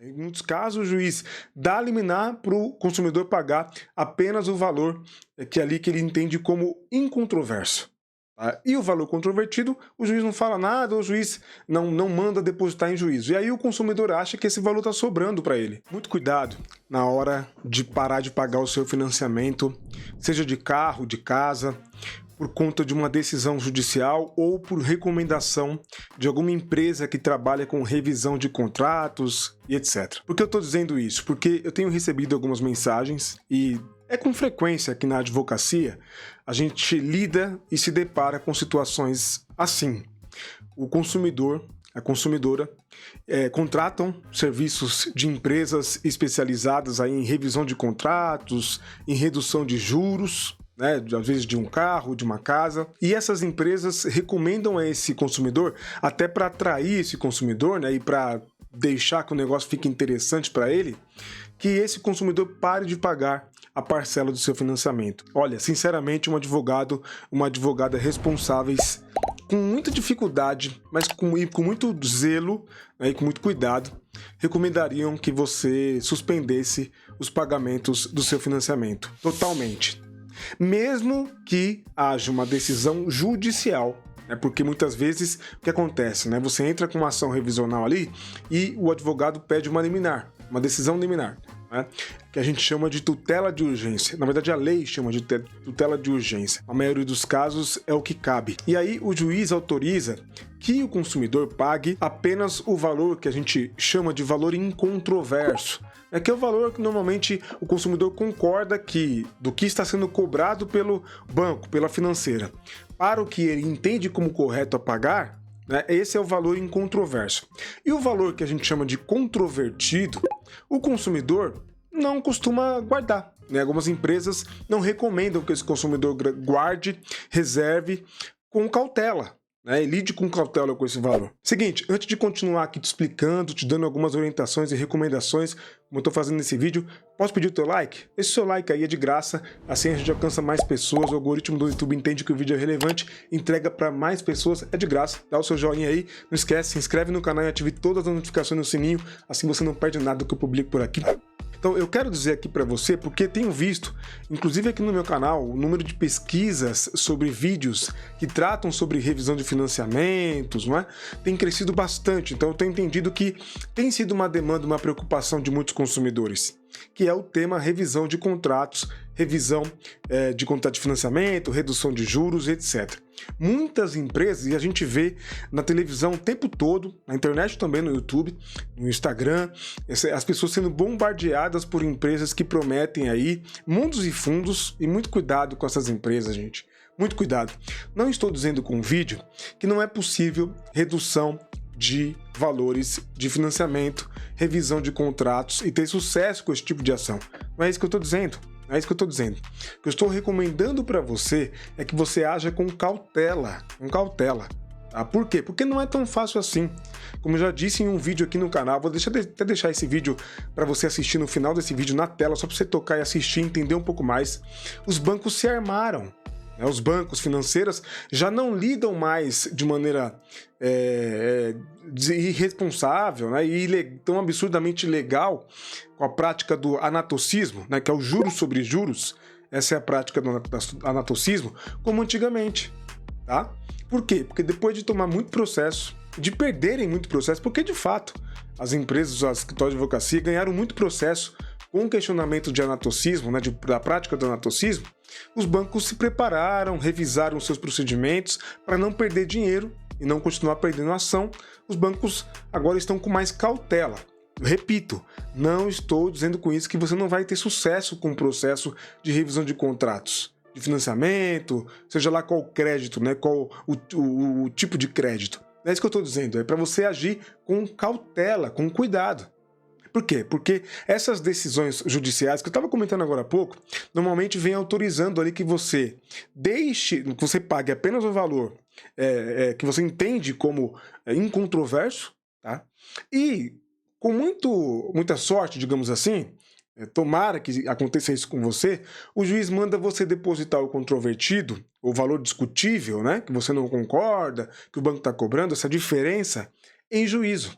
Em muitos casos, o juiz dá liminar para o consumidor pagar apenas o valor que ali que ele entende como incontroverso. Tá? E o valor controvertido, o juiz não fala nada, o juiz não manda depositar em juízo. E aí o consumidor acha que esse valor está sobrando para ele. Muito cuidado na hora de parar de pagar o seu financiamento, seja de carro, de casa, por conta de uma decisão judicial ou por recomendação de alguma empresa que trabalha com revisão de contratos e etc. Por que eu estou dizendo isso? Porque eu tenho recebido algumas mensagens e é com frequência que na advocacia a gente lida e se depara com situações assim. O consumidor, a consumidora, contratam serviços de empresas especializadas aí em revisão de contratos, em redução de juros, né, às vezes de um carro, de uma casa, e essas empresas recomendam a esse consumidor, até para atrair esse consumidor, né, e para deixar que o negócio fique interessante para ele, que esse consumidor pare de pagar a parcela do seu financiamento. Olha, sinceramente, um advogado, uma advogada responsáveis, com muita dificuldade, mas com muito zelo, né, e com muito cuidado, recomendariam que você suspendesse os pagamentos do seu financiamento, totalmente. Mesmo que haja uma decisão judicial, né? Porque muitas vezes o que acontece, né? Você entra com uma ação revisional ali e o advogado pede uma liminar, uma decisão liminar, né? Que a gente chama de tutela de urgência. Na verdade, a lei chama de tutela de urgência. A maioria dos casos é o que cabe. E aí o juiz autoriza que o consumidor pague apenas o valor que a gente chama de valor incontroverso, que é o valor que normalmente o consumidor concorda que do que está sendo cobrado pelo banco, pela financeira, para o que ele entende como correto a pagar, né, esse é o valor incontroverso. E o valor que a gente chama de controvertido, o consumidor não costuma guardar, né? Algumas empresas não recomendam que esse consumidor guarde, reserve com cautela, né, e lide com cautela com esse valor. Seguinte, antes de continuar aqui te explicando, te dando algumas orientações e recomendações, como eu estou fazendo nesse vídeo, posso pedir o teu like? Esse seu like aí é de graça, assim a gente alcança mais pessoas, o algoritmo do YouTube entende que o vídeo é relevante, entrega para mais pessoas, é de graça, dá o seu joinha aí, não esquece, se inscreve no canal e ative todas as notificações no sininho, assim você não perde nada do que eu publico por aqui. Então eu quero dizer aqui para você, porque tenho visto, inclusive aqui no meu canal, o número de pesquisas sobre vídeos que tratam sobre revisão de financiamentos, não é? Tem crescido bastante, então eu tenho entendido que tem sido uma demanda, uma preocupação de muitos consumidores, que é o tema revisão de contratos, revisão de contrato de financiamento, redução de juros, etc. Muitas empresas, e a gente vê na televisão o tempo todo, na internet também, no YouTube, no Instagram, as pessoas sendo bombardeadas por empresas que prometem aí mundos e fundos, e muito cuidado com essas empresas, gente. Muito cuidado. Não estou dizendo com o vídeo que não é possível redução de valores de financiamento, revisão de contratos e ter sucesso com esse tipo de ação. Não é isso que eu estou dizendo. Não é isso que eu estou dizendo. O que eu estou recomendando para você é que você haja com cautela. Com cautela. Tá? Por quê? Porque não é tão fácil assim. Como eu já disse em um vídeo aqui no canal, vou até deixar esse vídeo para você assistir no final desse vídeo na tela, só para você tocar e assistir, entender um pouco mais. Os bancos se armaram. Os bancos financeiros já não lidam mais de maneira irresponsável, né, e tão absurdamente ilegal com a prática do anatocismo, né, que é o juros sobre juros. Essa é a prática do anatocismo, como antigamente. Tá? Por quê? Porque depois de tomar muito processo, de perderem muito processo, porque de fato as empresas, os escritórios de advocacia ganharam muito processo com o questionamento de anatocismo, né, da prática do anatocismo, os bancos se prepararam, revisaram seus procedimentos para não perder dinheiro e não continuar perdendo ação. Os bancos agora estão com mais cautela. Repito, não estou dizendo com isso que você não vai ter sucesso com o processo de revisão de contratos, de financiamento, seja lá qual crédito, né, qual o tipo de crédito. Não é isso que eu estou dizendo, é para você agir com cautela, com cuidado. Por quê? Porque essas decisões judiciais, que eu estava comentando agora há pouco, normalmente vem autorizando ali que você que você pague apenas o valor que você entende como incontroverso, tá? E com muita sorte, digamos assim, tomara que aconteça isso com você, o juiz manda você depositar o controvertido, o valor discutível, né, que você não concorda, que o banco está cobrando, essa diferença, em juízo.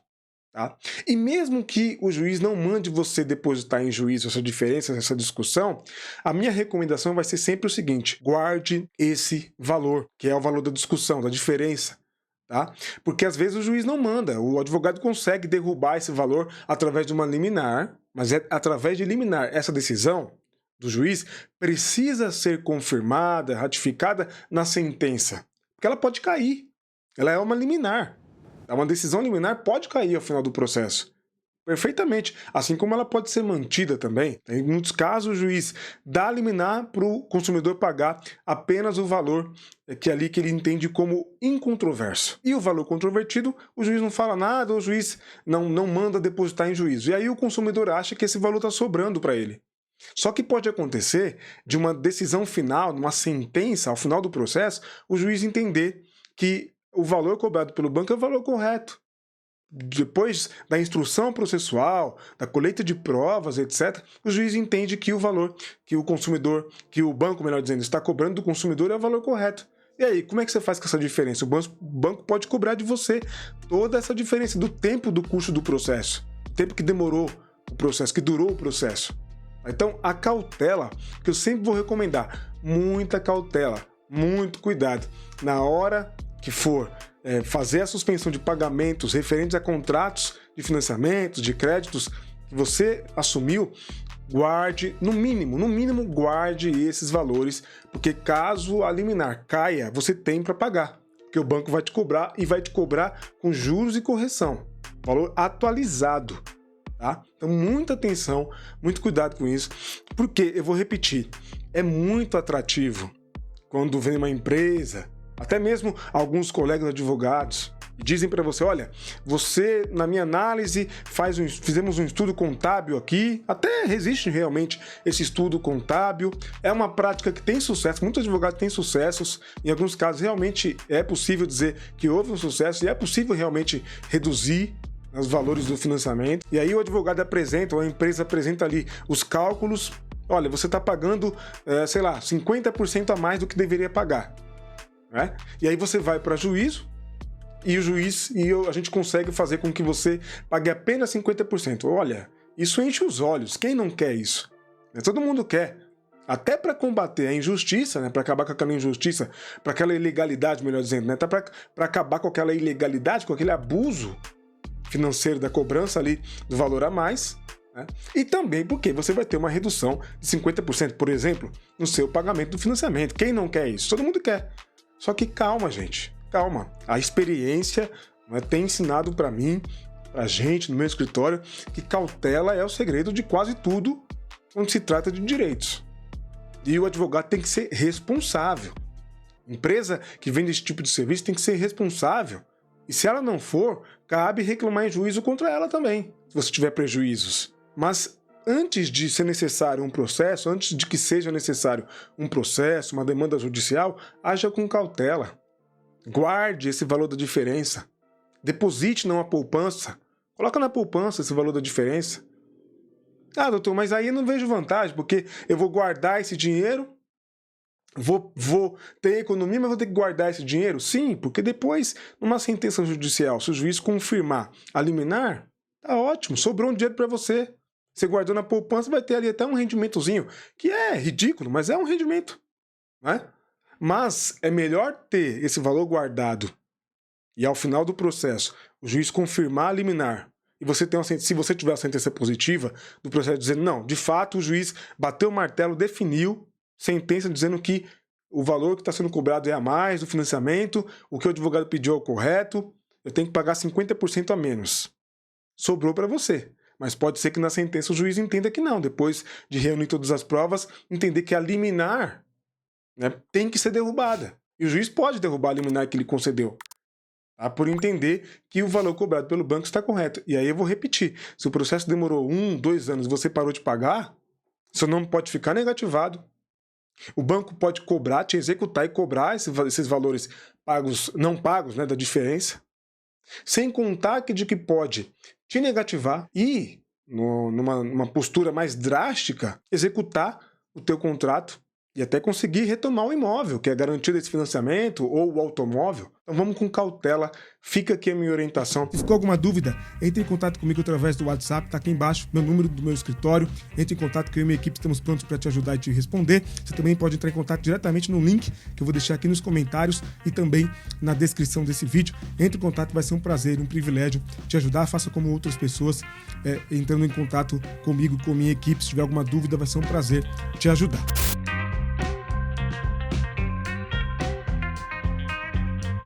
Tá? E mesmo que o juiz não mande você depositar em juízo essa diferença, essa discussão, a minha recomendação vai ser sempre o seguinte: guarde esse valor, que é o valor da discussão, da diferença. Tá? Porque às vezes o juiz não manda, o advogado consegue derrubar esse valor através de uma liminar, mas é através de liminar. Essa decisão do juiz precisa ser confirmada, ratificada na sentença, porque ela pode cair, ela é uma liminar. Uma decisão liminar pode cair ao final do processo. Perfeitamente. Assim como ela pode ser mantida também. Em muitos casos, o juiz dá liminar para o consumidor pagar apenas o valor que ele entende como incontroverso. E o valor controvertido, o juiz não fala nada, o juiz não manda depositar em juízo. E aí o consumidor acha que esse valor está sobrando para ele. Só que pode acontecer de uma decisão final, uma sentença, ao final do processo, o juiz entender que o valor cobrado pelo banco é o valor correto. Depois da instrução processual, da colheita de provas, etc., o juiz entende que o valor que o consumidor, que o banco, melhor dizendo, está cobrando do consumidor é o valor correto. E aí, como é que você faz com essa diferença? O banco pode cobrar de você toda essa diferença do tempo do custo do processo, o tempo que demorou o processo, que durou o processo. Então, a cautela, que eu sempre vou recomendar, muita cautela, muito cuidado. Na hora que for fazer a suspensão de pagamentos referentes a contratos de financiamentos, de créditos que você assumiu, guarde, no mínimo guarde esses valores, porque caso a liminar caia, você tem para pagar, porque o banco vai te cobrar e vai te cobrar com juros e correção, valor atualizado. Tá? Então, muita atenção, muito cuidado com isso, porque, eu vou repetir, é muito atrativo quando vem uma empresa, até mesmo alguns colegas advogados, dizem para você: olha, você, na minha análise, fizemos um estudo contábil aqui, até existe realmente esse estudo contábil, é uma prática que tem sucesso, muitos advogados têm sucessos, em alguns casos realmente é possível dizer que houve um sucesso e é possível realmente reduzir os valores do financiamento. E aí o advogado apresenta, ou a empresa apresenta ali os cálculos: olha, você está pagando, sei lá, 50% a mais do que deveria pagar. Né? E aí você vai para juízo, e o juiz a gente consegue fazer com que você pague apenas 50%. Olha, isso enche os olhos. Quem não quer isso? Todo mundo quer. Até para combater a injustiça, né? Para acabar com aquela injustiça, para aquela ilegalidade, melhor dizendo, né? Até para acabar com aquela ilegalidade, com aquele abuso financeiro da cobrança ali do valor a mais. Né? E também porque você vai ter uma redução de 50%, por exemplo, no seu pagamento do financiamento. Quem não quer isso? Todo mundo quer. Só que calma, gente, calma. A experiência, né, tem ensinado para mim, pra gente no meu escritório, que cautela é o segredo de quase tudo quando se trata de direitos. E o advogado tem que ser responsável. Empresa que vende esse tipo de serviço tem que ser responsável. E se ela não for, cabe reclamar em juízo contra ela também, se você tiver prejuízos. Mas antes de ser necessário um processo, antes de que seja necessário um processo, uma demanda judicial, haja com cautela. Guarde esse valor da diferença. Deposite numa poupança. Coloca na poupança esse valor da diferença. Ah, doutor, mas aí eu não vejo vantagem, porque eu vou guardar esse dinheiro, vou ter economia, mas vou ter que guardar esse dinheiro? Sim, porque depois, numa sentença judicial, se o juiz confirmar a liminar, tá ótimo, sobrou um dinheiro para você. Você guardou na poupança, vai ter ali até um rendimentozinho, que é ridículo, mas é um rendimento, né? Mas é melhor ter esse valor guardado e ao final do processo o juiz confirmar a liminar e você tem se você tiver a sentença positiva do processo dizendo: não, de fato o juiz bateu o martelo, definiu sentença dizendo que o valor que está sendo cobrado é a mais do financiamento, o que o advogado pediu é o correto, eu tenho que pagar 50% a menos. Sobrou para você. Mas pode ser que na sentença o juiz entenda que não, depois de reunir todas as provas, entender que a liminar, né, tem que ser derrubada. E o juiz pode derrubar a liminar que ele concedeu, tá? Por entender que o valor cobrado pelo banco está correto. E aí eu vou repetir, se o processo demorou 1, 2 anos e você parou de pagar, seu nome pode ficar negativado. O banco pode cobrar, te executar e cobrar esses valores pagos, não pagos, né, da diferença. Sem contar de que pode te negativar e, numa postura mais drástica, executar o teu contrato e até conseguir retomar o imóvel, que é garantido esse financiamento, ou o automóvel. Então vamos com cautela, fica aqui a minha orientação. Se ficou alguma dúvida, entre em contato comigo através do WhatsApp, tá aqui embaixo, meu número do meu escritório. Entre em contato que eu e minha equipe estamos prontos para te ajudar e te responder. Você também pode entrar em contato diretamente no link que eu vou deixar aqui nos comentários e também na descrição desse vídeo. Entre em contato, vai ser um prazer, um privilégio te ajudar. Faça como outras pessoas, entrando em contato comigo, com minha equipe. Se tiver alguma dúvida, vai ser um prazer te ajudar.